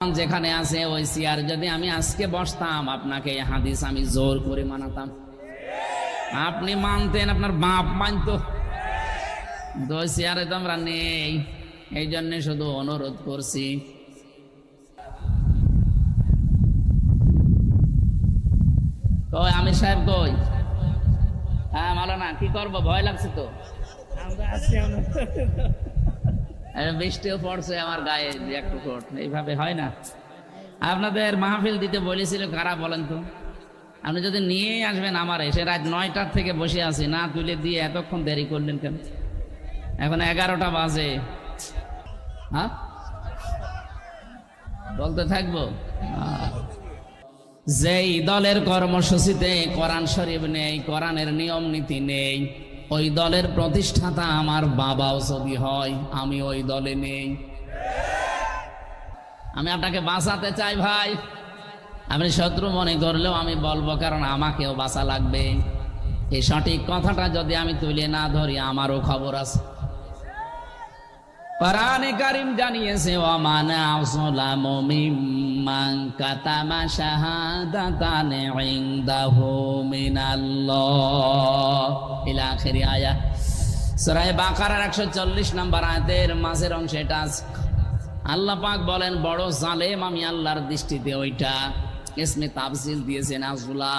যেখানে আছে ওই চেয়ার যদি আমি আজকে বসতাম আপনাকে এই হাদিস আমি জোর করে মানাতাম, আপনি মানতেন, আপনার বাপ মানতো। ওই চেয়ারে তো আমরা নেই, এই জন্য শুধু অনুরোধ করছি। কই আমির সাহেব কই? হ্যাঁ মাওলানা কি করবো, ভয় লাগছে তো। বৃষ্টিও পড়ছে আমার গায়ে যে একটু ফোট, এইভাবে হয় না। আপনাদের মাহফিল দিতে বলেছিল কারা বলেন তো? আপনি যদি নিয়ে আসবেন আমার, এসে রাত 9টার থেকে বসে আছি, না তুলে দিয়ে এতক্ষণ দেরি করলেন কেন? এখন 11টা বাজে। হ্যাঁ বলতে থাকবো। যেই দলের কর্মসূচিতে কোরআন শরীফ নেই, কোরআনের নিয়ম নীতি নেই, ওই দলের প্রতিষ্ঠাতা আমার বাবাও যদি হয়, আমি ওই দলে নেই। আমি আপনাকে বাঁচাতে চাই ভাই, আপনি শত্রু মনে করলেও আমি বলবো, কারণ আমাকেও বাঁচা লাগবে। এই সঠিক কথাটা যদি আমি তুলে না ধরি আমারও খবর আছে। কোরআনে কারীম জানিয়েছে ওয়ামান আযলামু মিম্মান কাতামা শাহাদাতান ইনদাহু মিনাল্লাহ ইলা আখিরি আয়াত। সূরা বাকারার 140 নম্বর আয়াতের মাঝের অংশে এটা আছে। আল্লাহ পাক বলেন বড় জালেম আমি আল্লাহর দৃষ্টিতে ওইটা। ইসমে তাফসীল দিয়েছেন আযলাম।